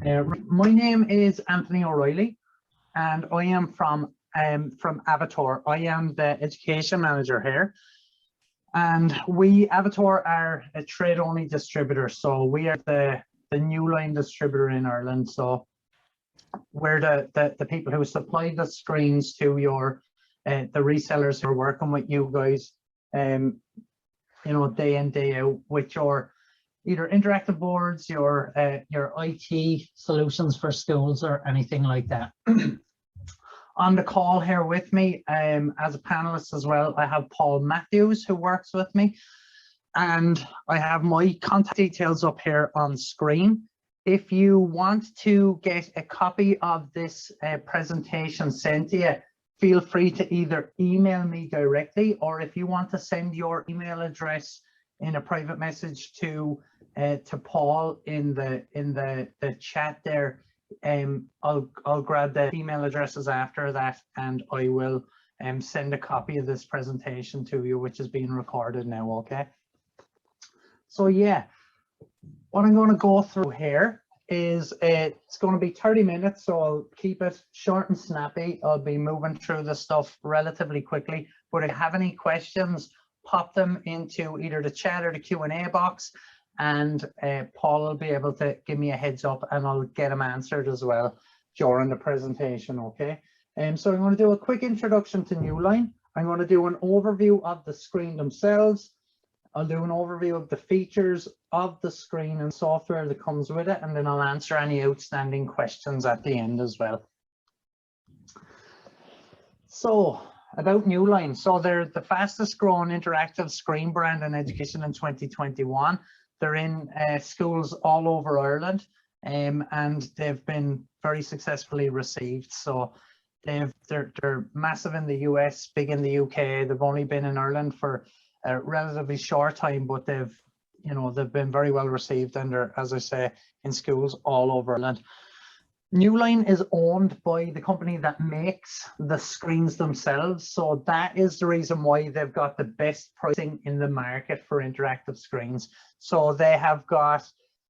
My name is Anthony O'Reilly, and I am from Avatar. I am the education manager here, and we Avatar are a trade-only distributor. So we are the Newline distributor in Ireland. So we're the people who supply the screens to your the resellers who are working with you guys, you know, day in day out with your either interactive boards, your IT solutions for schools or anything like that. On the call here with me as a panelist as well, I have Paul Matthews who works with me, and I have my contact details up here on screen. If you want to get a copy of this presentation sent to you, feel free to either email me directly, or if you want to send your email address in a private message to Paul in the chat there, I'll grab the email addresses after that, and I will send a copy of this presentation to you, which is being recorded now. Okay, so yeah, what I'm going to go through here is it's going to be 30 minutes, so I'll keep it short and snappy. I'll be moving through the stuff relatively quickly, but if you have any questions, pop them into either the chat or the Q&A box, and Paul will be able to give me a heads up and I'll get them answered as well during the presentation. Okay, so I'm going to do a quick introduction to Newline. I'm going to do an overview of the screen themselves. I'll do an overview of the features of the screen and software that comes with it, and then I'll answer any outstanding questions at the end as well. So about Newline, so they're the fastest growing interactive screen brand in education in 2021. They're in schools all over Ireland, and they've been very successfully received. So they're massive in the US, big in the UK. They've only been in Ireland for a relatively short time, but they've been very well received, and they're, as I say, in schools all over Ireland. Newline is owned by the company that makes the screens themselves, so that is the reason why they've got the best pricing in the market for interactive screens. So they have got,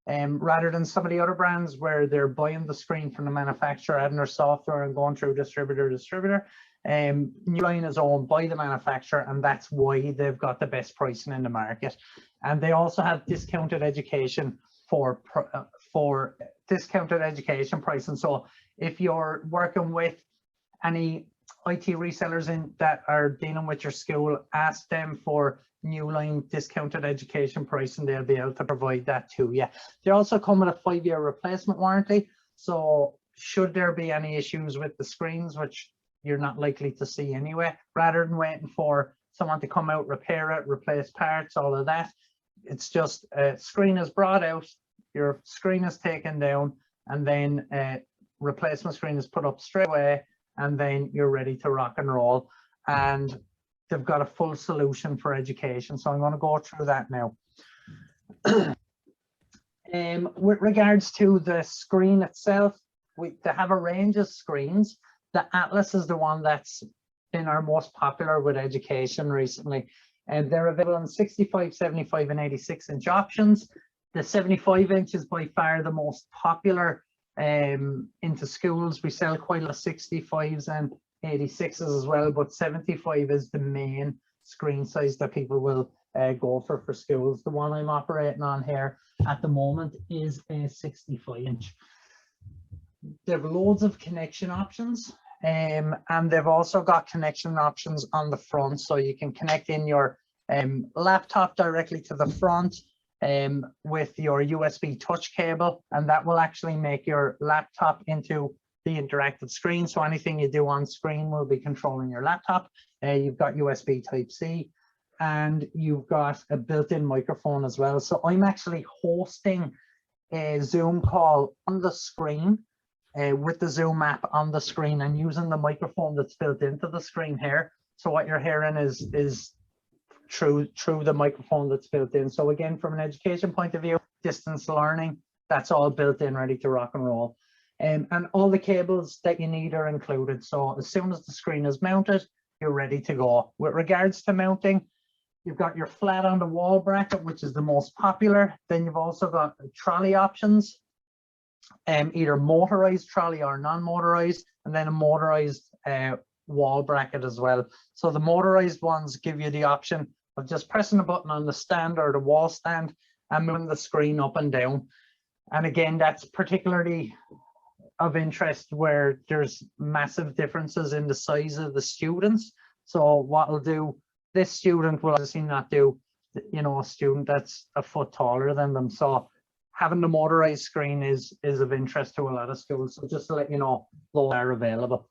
rather than some of the other brands where they're buying the screen from the manufacturer, adding their software and going through distributor, Newline is owned by the manufacturer, and that's why they've got the best pricing in the market. And they also have discounted education for discounted education pricing. So if you're working with any IT resellers that are dealing with your school, ask them for Newline discounted education pricing. They'll be able to provide that to you. They also come with a 5-year replacement warranty. So should there be any issues with the screens, which you're not likely to see anyway, rather than waiting for someone to come out, repair it, replace parts, all of that, it's just a screen is brought out, your screen is taken down, and then a replacement screen is put up straight away, and then you're ready to rock and roll. And they've got a full solution for education, so I'm going to go through that now. With regards to the screen itself, they have a range of screens. The Atlas is the one that's been our most popular with education recently, and they're available in 65, 75 and 86-inch options. The 75-inch is by far the most popular into schools. We sell quite a lot of 65s and 86s as well, but 75 is the main screen size that people will go for schools. The one I'm operating on here at the moment is a 65-inch. They have loads of connection options, and they've also got connection options on the front, so you can connect in your laptop directly to the front with your USB touch cable, and that will actually make your laptop into the interactive screen. So anything you do on screen will be controlling your laptop. You've got USB Type-C, and you've got a built-in microphone as well. So I'm actually hosting a Zoom call on the screen with the Zoom app on the screen, and using the microphone that's built into the screen here. So what you're hearing is through the microphone that's built in. So again, from an education point of view, distance learning, that's all built in, ready to rock and roll. And all the cables that you need are included. So as soon as the screen is mounted, you're ready to go. With regards to mounting, you've got your flat on the wall bracket, which is the most popular. Then you've also got trolley options. either motorized trolley or non-motorized, and then a motorized wall bracket as well. So the motorized ones give you the option of just pressing a button on the stand or the wall stand and moving the screen up and down. And again, that's particularly of interest where there's massive differences in the size of the students. So what I'll do, this student will obviously not do, you know, a student that's a foot taller than them. So having the motorized screen is of interest to a lot of schools. So just to let you know, those are available.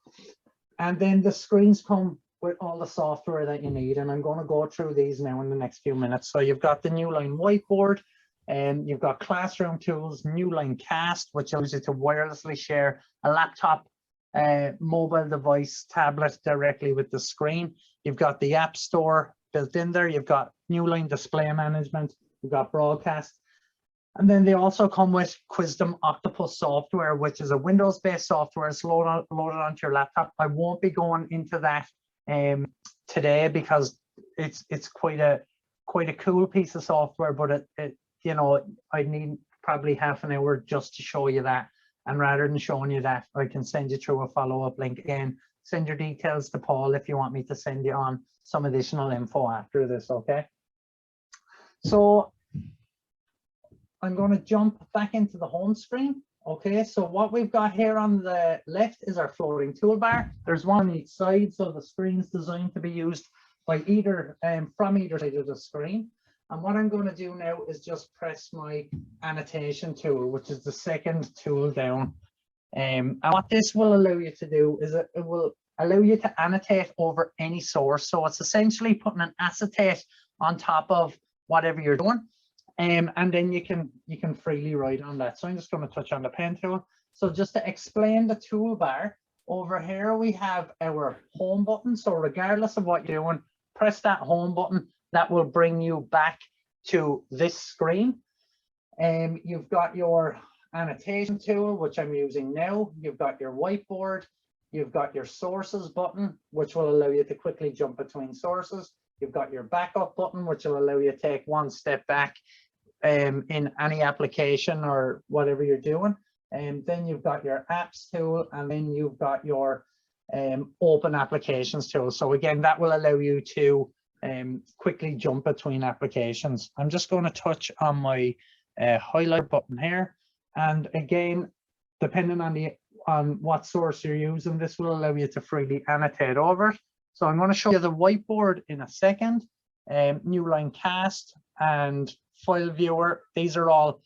And then the screens come with all the software that you need. And I'm going to go through these now in the next few minutes. So you've got the Newline whiteboard, and you've got classroom tools, Newline Cast, which allows you to wirelessly share a laptop, mobile device, tablet directly with the screen. You've got the App Store built in there. You've got Newline Display Management. You've got Broadcast. And then they also come with Wisdom Octopus software, which is a Windows-based software. It's loaded onto your laptop. I won't be going into that today because it's quite a cool piece of software, but it you know, I need probably half an hour just to show you that. And rather than showing you that, I can send you through a follow-up link. Again, send your details to Paul if you want me to send you on some additional info after this, okay? So I'm going to jump back into the home screen. Okay, so what we've got here on the left is our floating toolbar. There's one on each side, so the screen's designed to be used by either from either side of the screen. And what I'm going to do now is just press my annotation tool, which is the second tool down. And what this will allow you to do is it will allow you to annotate over any source. So it's essentially putting an acetate on top of whatever you're doing. And then you can freely write on that. So I'm just going to touch on the pen tool. So just to explain the toolbar, over here we have our home button. So regardless of what you're doing, press that home button. That will bring you back to this screen. You've got your annotation tool, which I'm using now. You've got your whiteboard. You've got your sources button, which will allow you to quickly jump between sources. You've got your backup button, which will allow you to take one step back in any application or whatever you're doing. And then you've got your apps tool, and then you've got your open applications tool. So again, that will allow you to quickly jump between applications. I'm just going to touch on my highlight button here, and again, depending on what source you're using, this will allow you to freely annotate over it. So I'm going to show you the whiteboard in a second. Newline Cast and File Viewer, these are all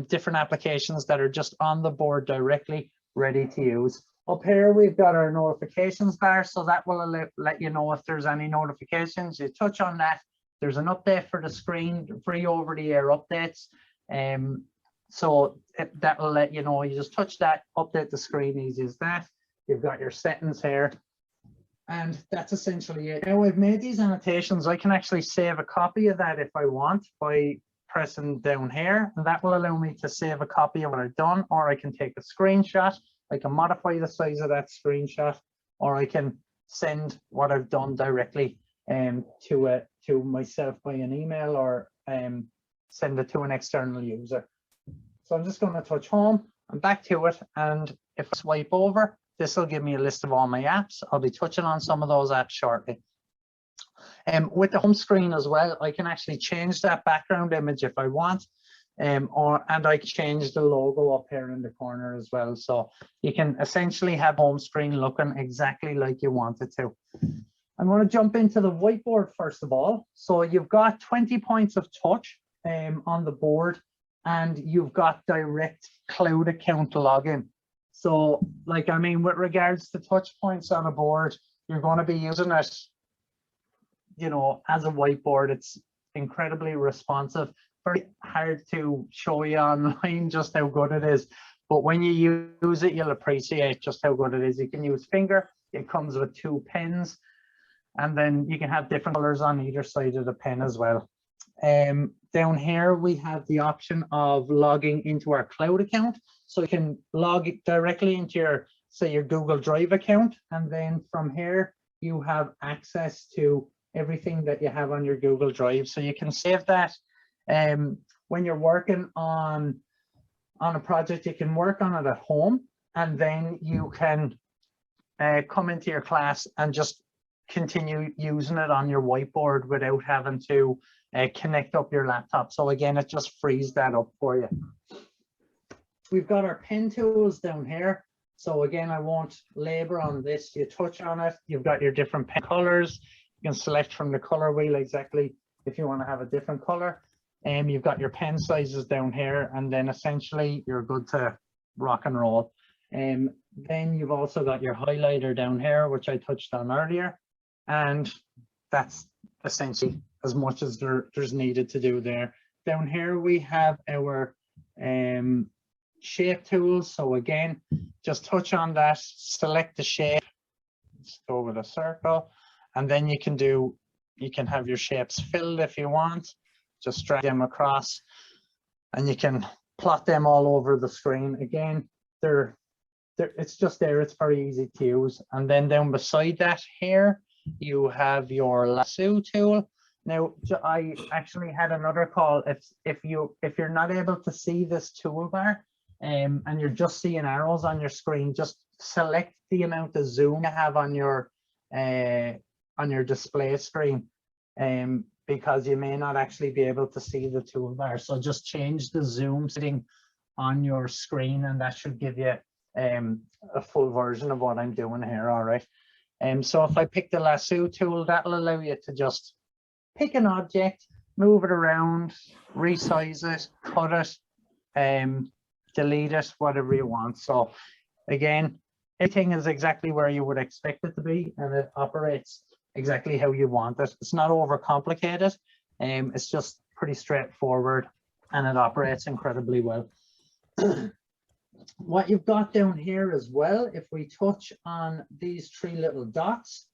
different applications that are just on the board directly, ready to use. Up here, we've got our notifications bar, so that will let you know if there's any notifications. You touch on that, there's an update for the screen, free over-the-air updates. So that will let you know. You just touch that, update the screen, easy as that. You've got your settings here, and that's essentially it. Now I've made these annotations. I can actually save a copy of that if I want by pressing down here, and that will allow me to save a copy of what I've done, or I can take a screenshot. I can modify the size of that screenshot, or I can send what I've done directly to myself by an email, or send it to an external user. So I'm just going to touch home and back to it, and if I swipe over, this will give me a list of all my apps. I'll be touching on some of those apps shortly. With the home screen as well, I can actually change that background image if I want. And I can change the logo up here in the corner as well. So you can essentially have home screen looking exactly like you want it to. I'm going to jump into the whiteboard first of all. So you've got 20 points of touch on the board, and you've got direct cloud account login. So like, I mean, with regards to touch points on a board, you're going to be using it, you know, as a whiteboard. It's incredibly responsive. Very hard to show you online just how good it is, but when you use it, you'll appreciate just how good it is. You can use finger. It comes with 2 pens, and then you can have different colors on either side of the pen as well. Down here we have the option of logging into our cloud account, so you can log it directly into your, say, your Google Drive account, and then from here you have access to everything that you have on your Google Drive. So you can save that when you're working on on a project, you can work on it at home, and then you can come into your class and just continue using it on your whiteboard without having to connect up your laptop. So again, it just frees that up for you. We've got our pen tools down here. So again, I won't labor on this. You touch on it, you've got your different pen colors. You can select from the color wheel exactly if you want to have a different color. You've got your pen sizes down here, and then essentially you're good to rock and roll. Then you've also got your highlighter down here, which I touched on earlier. And that's essentially as much as there's needed to do there. Down here we have our shape tools. So again, just touch on that, select the shape, let's go with a circle, and then you can have your shapes filled if you want. Just drag them across and you can plot them all over the screen. Again, it's just there, it's very easy to use. And then down beside that here, you have your lasso tool. Now, I actually had another call. If you're not able to see this toolbar and you're just seeing arrows on your screen, just select the amount of zoom you have on your display screen, because you may not actually be able to see the toolbar. So just change the zoom setting on your screen, and that should give you a full version of what I'm doing here. All right. So if I pick the lasso tool, that'll allow you to just pick an object, move it around, resize it, cut it, delete it, whatever you want. So again, everything is exactly where you would expect it to be, and it operates exactly how you want it. It's not overcomplicated. It's just pretty straightforward, and it operates incredibly well. What you've got down here as well, if we touch on these three little dots,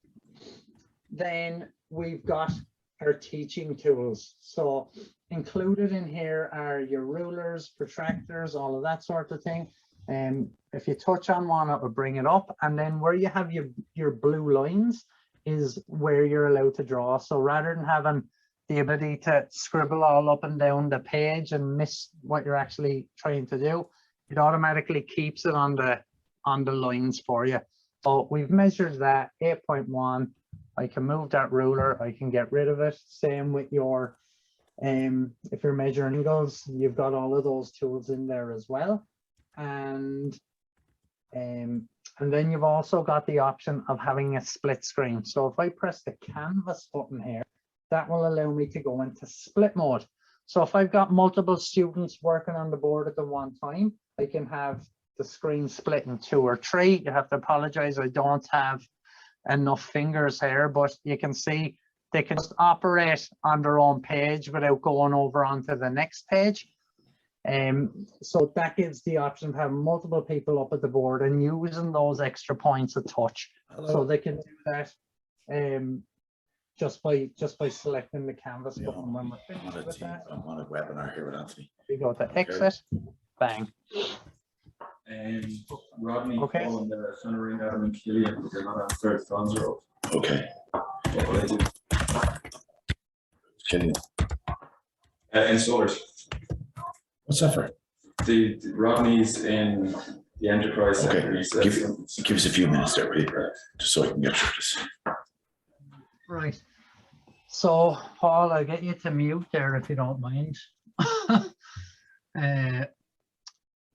then we've got our teaching tools. So included in here are your rulers, protractors, all of that sort of thing. If you touch on one, it will bring it up, and then where you have your blue lines is where you're allowed to draw. So rather than having the ability to scribble all up and down the page and miss what you're actually trying to do, it automatically keeps it on the lines for you. So we've measured that 8.1. I can move that ruler, I can get rid of it. Same with your if you're measuring angles, you've got all of those tools in there as well. And then you've also got the option of having a split screen. So if I press the canvas button here, that will allow me to go into split mode. So if I've got multiple students working on the board at the one time, I can have the screen split in 2 or 3. You have to apologize, I don't have enough fingers here, but you can see they can just operate on their own page without going over onto the next page. So that gives the option to have multiple people up at the board and using those extra points of touch. Hello. So they can do that just by selecting the canvas button when we're finished with that. I'm on a webinar here with Anthony. We go to exit, bang. Rodney, okay. Paul, and Sonny Adam and Killian, they're not on third funds road. Okay. What will I do? Killian. Installers. What's that for? The Rodney's in the enterprise sector. Okay. Give us a few minutes there, really, just so I can get through this. Right. So, Paul, I'll get you to mute there if you don't mind.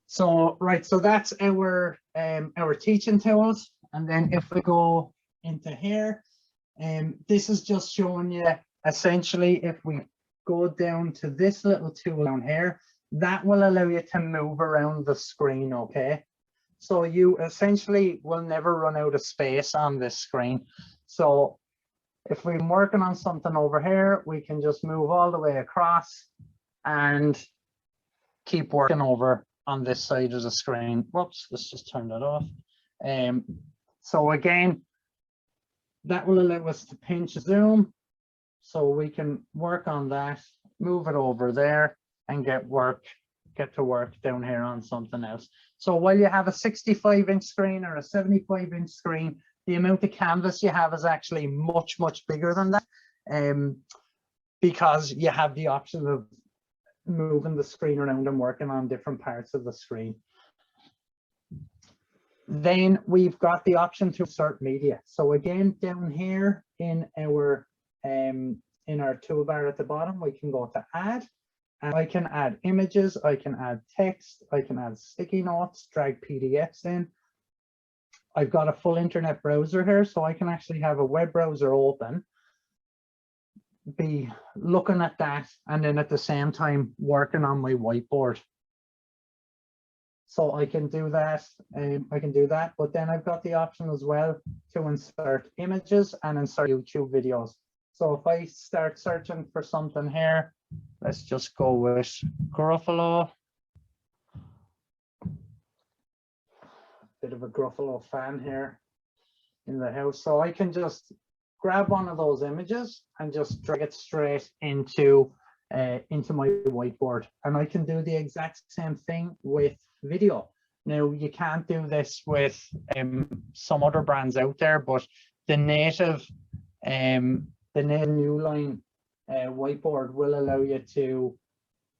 So that's our teaching tools. And then if we go into here, this is just showing you essentially if we go down to this little tool down here, that will allow you to move around the screen, okay? So you essentially will never run out of space on this screen. So if we're working on something over here, we can just move all the way across and keep working over on this side of the screen. Whoops, let's just turn that off. So again, that will allow us to pinch zoom. So we can work on that, move it over there and get to work down here on something else. So while you have a 65-inch screen or a 75-inch screen, the amount of canvas you have is actually much, much bigger than that, because you have the option of moving the screen around and working on different parts of the screen. Then we've got the option to insert media. So again, down here in our toolbar at the bottom, we can go to add, and I can add images, I can add text, I can add sticky notes, drag PDFs in. I've got a full internet browser here, so I can actually have a web browser open, be looking at that, and then at the same time working on my whiteboard. So I can do that, but then I've got the option as well to insert images and insert YouTube videos. So if I start searching for something here, let's just go with Gruffalo. Bit of a Gruffalo fan here in the house. So I can just grab one of those images and just drag it straight into my whiteboard. And I can do the exact same thing with video. Now, you can't do this with some other brands out there, but the native Newline whiteboard will allow you to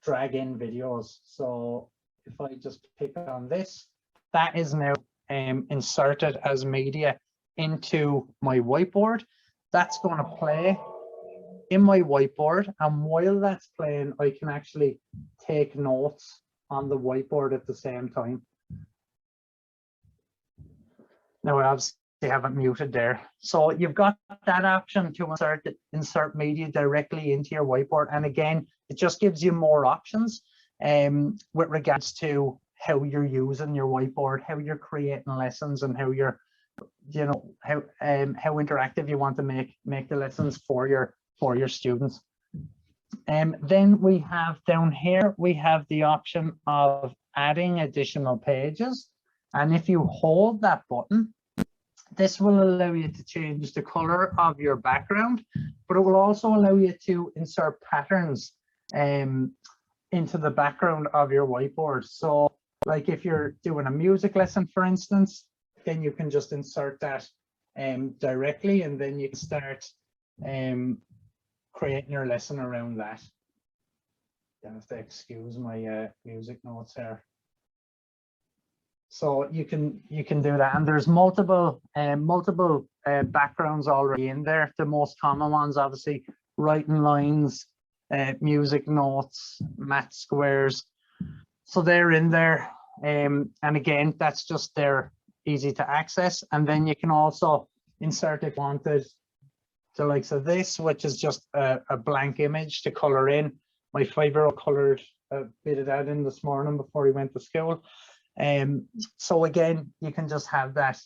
drag in videos. So if I just pick on this, that is now inserted as media into my whiteboard. That's going to play in my whiteboard, and while that's playing, I can actually take notes on the whiteboard at the same time. Now I obviously have it muted there. So you've got that option to insert media directly into your whiteboard, and again, it just gives you more options with regards to how you're using your whiteboard, how you're creating lessons, and how you're, how interactive you want to make the lessons for your students. Then we have down here, we have the option of adding additional pages. And if you hold that button, this will allow you to change the color of your background, but it will also allow you to insert patterns into the background of your whiteboard. So like if you're doing a music lesson, for instance, then you can just insert that directly, and then you can start creating your lesson around that. You have to excuse my music notes here. So you can do that, and there's multiple backgrounds already in there. The most common ones, obviously, writing lines, music notes, math squares. So they're in there, and again, that's just there, easy to access. And then you can also insert, if you wanted, the likes of this, which is just a blank image to color in. My 5-year-old colored a bit of that in this morning before he went to school. So again, you can just have that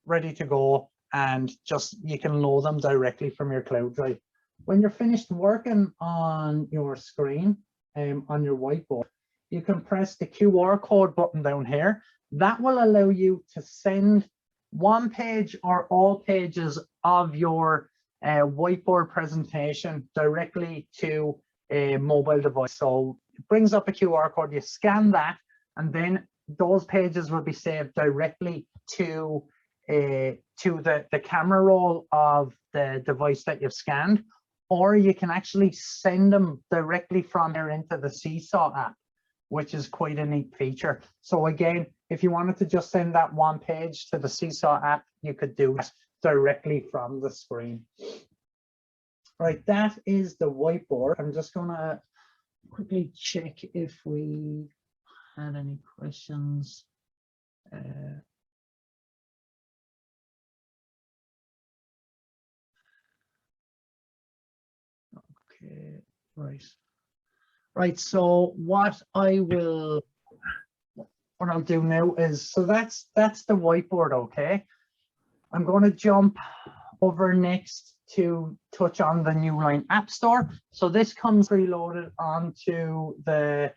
ready to go, and just you can load them directly from your cloud drive. When you're finished working on your screen, on your whiteboard, you can press the QR code button down here. That will allow you to send one page or all pages of your whiteboard presentation directly to a mobile device. So it brings up a QR code, you scan that, and then those pages will be saved directly to the camera roll of the device that you've scanned, or you can actually send them directly from there into the Seesaw app, which is quite a neat feature. So again, if you wanted to just send that one page to the Seesaw app, you could do it directly from the screen. Right, that is the whiteboard. I'm just gonna quickly check if we had any questions. Okay, right. Right, so what I'll do now is, so that's the whiteboard, okay? I'm going to jump over next to touch on the Newline App Store. So this comes preloaded onto the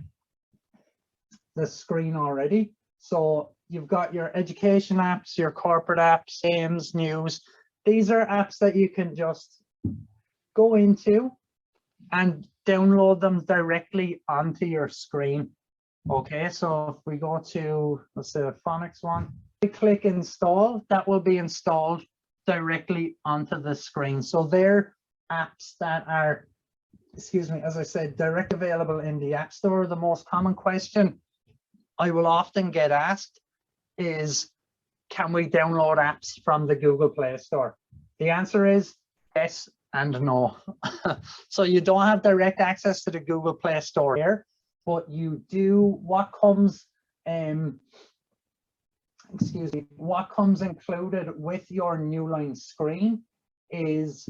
screen already. So you've got your education apps, your corporate apps, games, news. These are apps that you can just go into and download them directly onto your screen. Okay, so if we go to, let's say, the phonics one, we click install, that will be installed directly onto the screen. So they're apps that are excuse me, as I said, direct available in the App Store. The most common question I will often get asked is, can we download apps from the Google Play Store? The answer is yes and no. So you don't have direct access to the Google Play Store here, but you do, what comes what comes included with your Newline screen is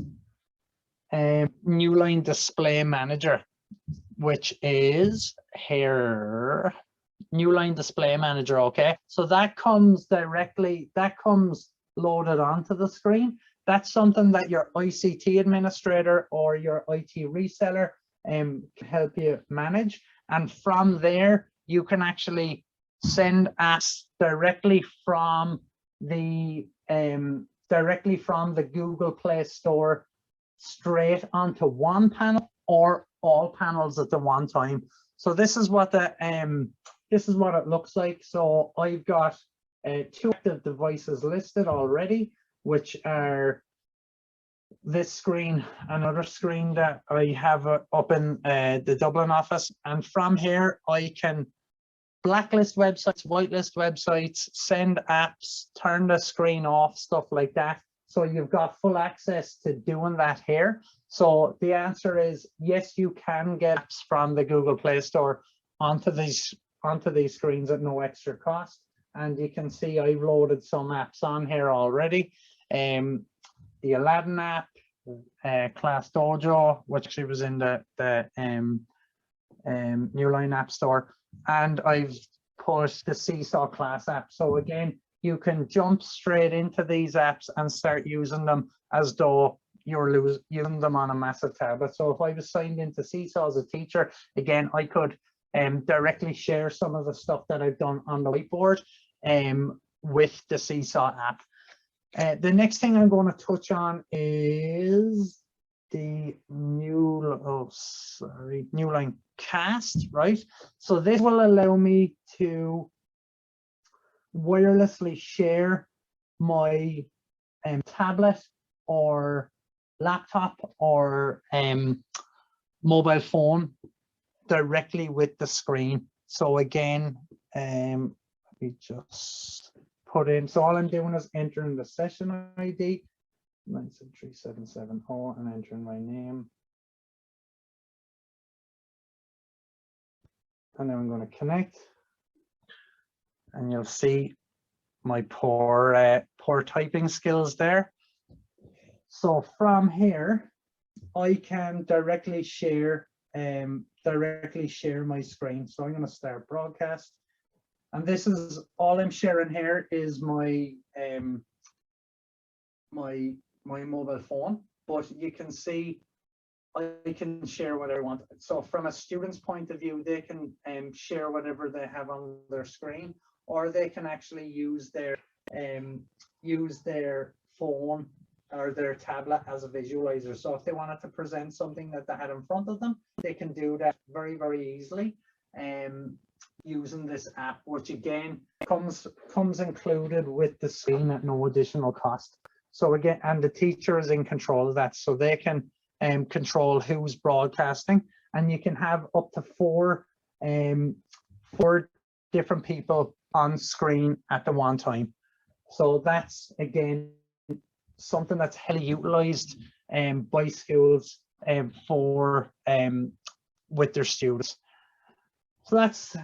Newline Display Manager, which is here. Newline Display Manager, okay? So that comes directly, that comes loaded onto the screen. That's something that your ICT administrator or your IT reseller can help you manage. And from there, you can actually send apps directly from the Google Play Store straight onto one panel or all panels at the one time. So this is what the this is what it looks like. So I've got 2 active devices listed already, which are this screen, another screen that I have up in the Dublin office. And from here, I can blacklist websites, whitelist websites, send apps, turn the screen off, stuff like that. So you've got full access to doing that here. So the answer is yes, you can get apps from the Google Play Store onto these screens at no extra cost. And you can see I've loaded some apps on here already. The Aladdin app, Class Dojo, which actually was in the Newline App Store, and I've put the Seesaw Class app. So again, you can jump straight into these apps and start using them as though you're using them on a massive tablet. So if I was signed into Seesaw as a teacher, again, I could directly share some of the stuff that I've done on the whiteboard with the Seesaw app. The next thing I'm going to touch on is the Newline Cast, right? So this will allow me to wirelessly share my tablet or laptop or mobile phone directly with the screen. So again, let me just put in, so all I'm doing is entering the session ID 973770 and entering my name, and then I'm going to connect, and you'll see my poor typing skills there. So from here, I can directly share my screen. So I'm going to start broadcast, and this is all I'm sharing here is my my mobile phone, but you can see I can share whatever I want. So from a student's point of view, they can share whatever they have on their screen, or they can actually use their phone or their tablet as a visualizer. So if they wanted to present something that they had in front of them, they can do that very, very easily using this app, which again comes included with the screen at no additional cost. So again, and the teacher is in control of that, so they can control who's broadcasting, and you can have up to four different people on screen at the one time. So that's again something that's heavily utilized by schools for with their students. So that's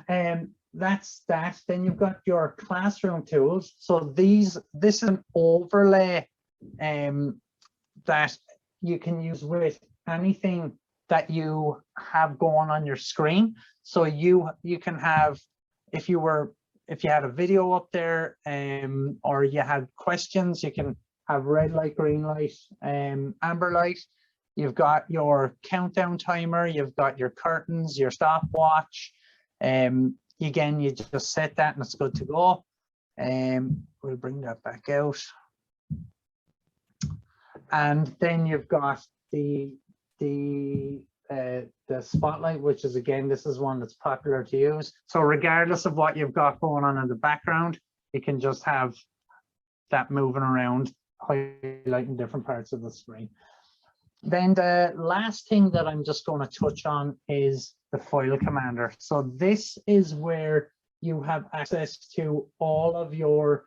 that. Then you've got your classroom tools. So this is an overlay that you can use with anything that you have going on your screen. So you can have, if you had a video up there or you had questions, you can have red light, green light, amber light. You've got your countdown timer, you've got your curtains, your stopwatch. Again, you just set that and it's good to go. We'll bring that back out. And then you've got the spotlight, which is, again, this is one that's popular to use. So regardless of what you've got going on in the background, you can just have that moving around, highlighting different parts of the screen. Then the last thing that I'm just going to touch on is the file commander. So this is where you have access to all of your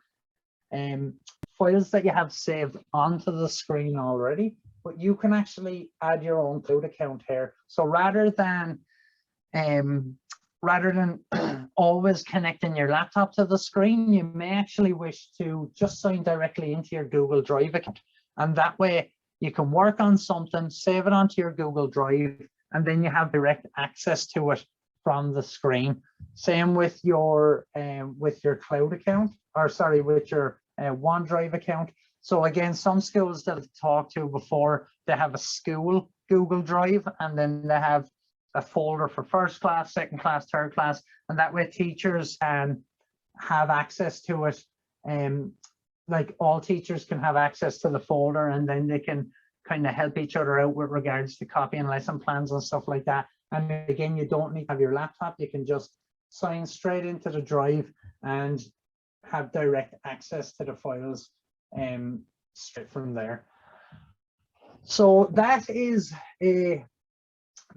files that you have saved onto the screen already, but you can actually add your own cloud account here. So rather than always connecting your laptop to the screen, you may actually wish to just sign directly into your Google Drive account. And that way you can work on something, save it onto your Google Drive, and then you have direct access to it from the screen. Same with your cloud account, or sorry, with your OneDrive account. So again, some schools that I've talked to before, they have a school Google Drive, and then they have a folder for first class, second class, third class, and that way teachers can have access to it. Like all teachers can have access to the folder, and then they can kind of help each other out with regards to copying lesson plans and stuff like that. And again, you don't need to have your laptop. You can just sign straight into the drive and have direct access to the files straight from there. So that is a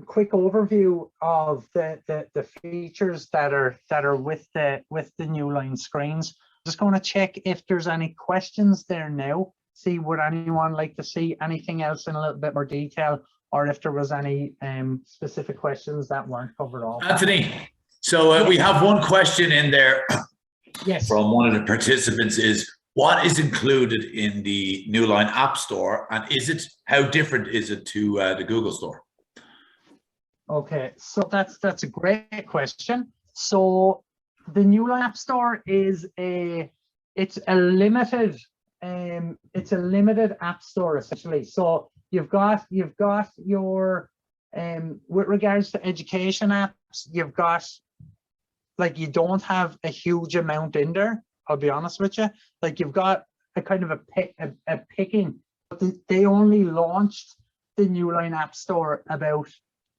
quick overview of the features that are with the Newline screens. Just going to check if there's any questions there now. See, would anyone like to see anything else in a little bit more detail, or if there was any specific questions that weren't covered off. Anthony, so we have one question in there. Yes. From one of the participants is, what is included in the Newline App Store, and how different is it to the Google Store? Okay, so that's a great question. So the Newline App Store is it's a limited app store essentially. So you've got your with regards to education apps, you've got, like, you don't have a huge amount in there, I'll be honest with you. Like, you've got a kind of a picking, but they only launched the Newline App Store about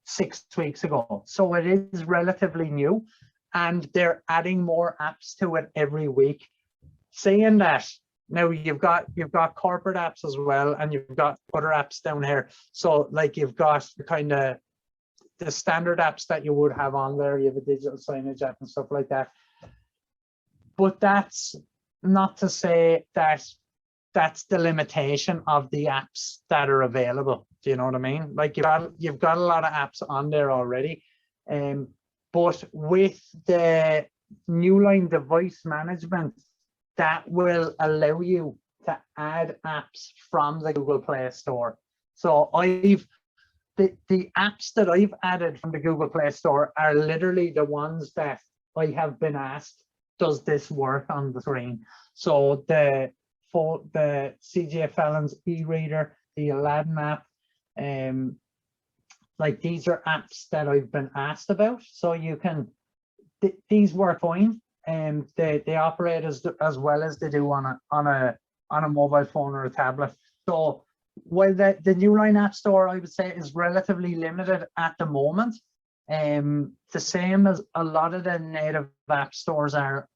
6 weeks ago, so it is relatively new, and they're adding more apps to it every week. Saying that, now you've got corporate apps as well, and you've got other apps down here. So like, you've got kind of the standard apps that you would have on there. You have a digital signage app and stuff like that. But that's not to say that that's the limitation of the apps that are available. Do you know what I mean? Like, you've got a lot of apps on there already. But with the Newline device management, that will allow you to add apps from the Google Play Store. So the apps that I've added from the Google Play Store are literally the ones that I have been asked, does this work on the screen? So the CJ Fallon's e-reader, the Aladdin app, like, these are apps that I've been asked about. So you can, these work fine, and they operate as well as they do on a mobile phone or a tablet. So while the Newline App Store, I would say, is relatively limited at the moment, the same as a lot of the native app stores are,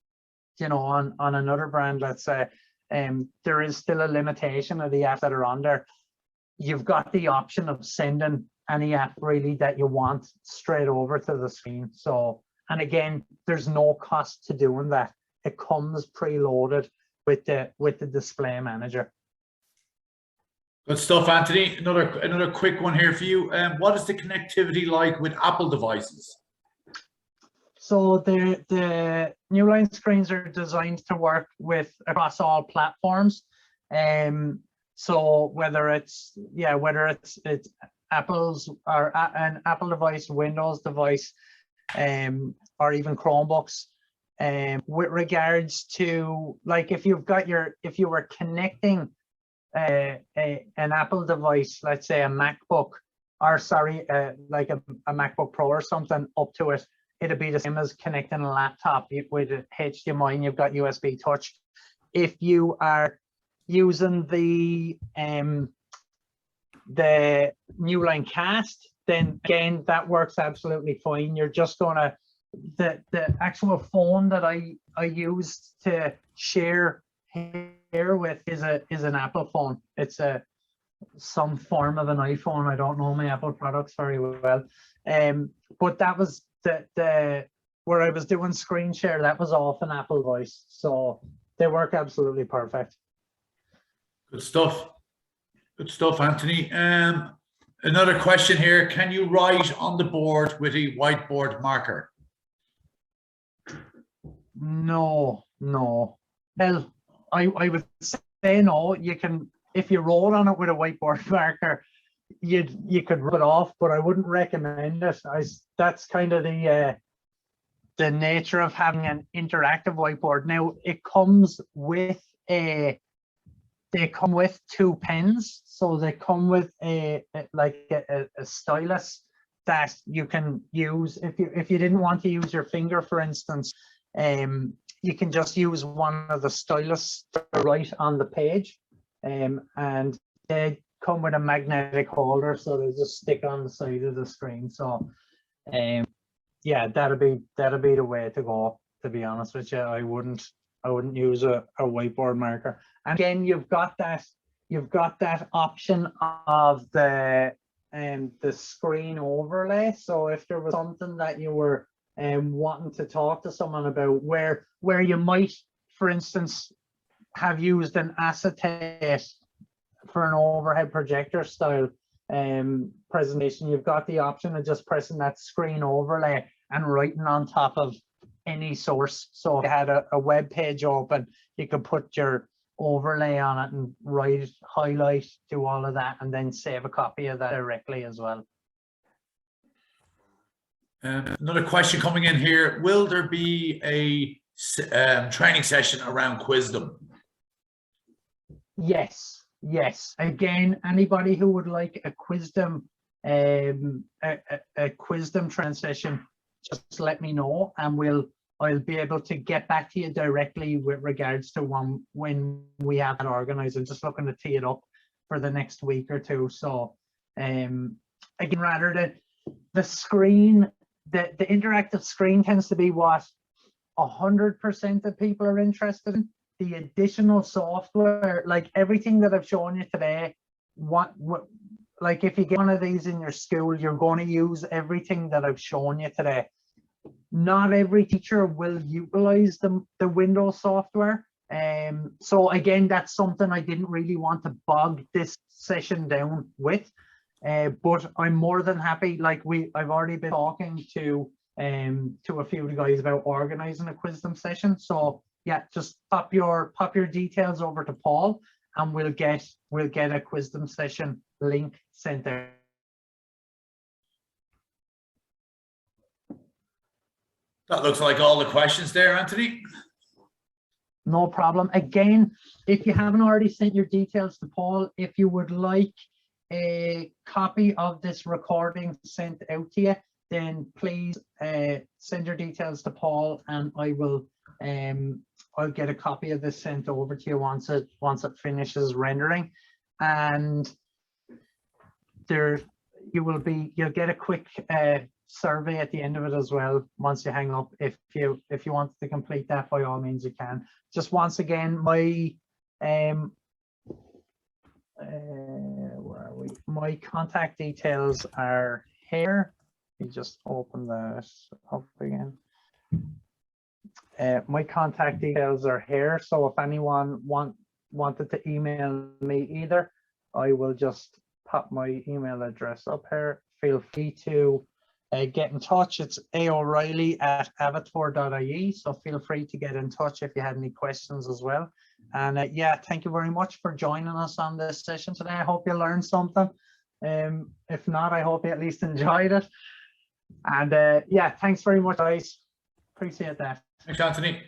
you know, on another brand, let's say, there is still a limitation of the apps that are on there. You've got the option of sending any app really that you want straight over to the screen. So, and again, there's no cost to doing that. It comes preloaded with the display manager. Good stuff, Anthony. Another quick one here for you. What is the connectivity like with Apple devices? So the Newline screens are designed to work with across all platforms. So whether it's Apple's or an Apple device, Windows device, or even Chromebooks. With regards to, like, if you were connecting an Apple device, let's say a MacBook, or sorry, like a MacBook Pro or something up to it, it'd be the same as connecting a laptop with a HDMI, and you've got USB touch. If you are using the Newline Cast, then again, that works absolutely fine. You're just gonna, the actual phone that I use to share here with is an Apple phone. It's a some form of an iPhone. I don't know my Apple products very well. But that was the where I was doing screen share, that was off an Apple Voice. So they work absolutely perfect. Good stuff. Good stuff, Anthony. Another question here. Can you write on the board with a whiteboard marker? No. Well, I would say no. You can, if you roll on it with a whiteboard marker, you could rub it off, but I wouldn't recommend it. That's kind of the nature of having an interactive whiteboard. Now it comes with they come with 2 pens, so they come with a stylus that you can use if you didn't want to use your finger, for instance. You can just use one of the stylus to write on the page, and they come with a magnetic holder, so they just stick on the side of the screen. So yeah, that'd be the way to go, to be honest with you. I wouldn't use a whiteboard marker. And again, you've got that option of the screen overlay. So if there was something that you were wanting to talk to someone about, where you might, for instance, have used an acetate for an overhead projector style presentation, you've got the option of just pressing that screen overlay and writing on top of any source. So if you had a web page open, you could put your overlay on it and write, highlight, do all of that, and then save a copy of that directly as well. Another question coming in here. Will there be a training session around Quizdom? Yes. Again, anybody who would like a Quizdom transition, just let me know, and I'll be able to get back to you directly with regards to when we have it organized. I'm just looking to tee it up for the next week or two. So again, rather than the screen, the interactive screen tends to be what 100% of people are interested in. The additional software, like everything that I've shown you today, like if you get one of these in your school, you're going to use everything that I've shown you today. Not every teacher will utilize the Windows software. So again, that's something I didn't really want to bog this session down with. But I'm more than happy. Like I've already been talking to a few of the guys about organizing a Quizdom session. So yeah, just pop your details over to Paul, and we'll get a Quizdom session link sent out. That looks like all the questions there, Anthony. No problem. Again, if you haven't already sent your details to Paul, if you would like a copy of this recording sent out to you, then please send your details to Paul, and I'll get a copy of this sent over to you once it finishes rendering. And you'll get a quick survey at the end of it as well once you hang up. If you want to complete that, by all means you can. Just once again, my where are we? My contact details are here. Let me just open that up again. My contact details are here, so if anyone wanted to email me either, I will just pop my email address up here. Feel free to get in touch. It's aoreilly@avator.ie, so feel free to get in touch if you had any questions as well. And yeah, thank you very much for joining us on this session today. I hope you learned something. If not, I hope you at least enjoyed it. And yeah, thanks very much, guys. Appreciate that. Thanks, Anthony.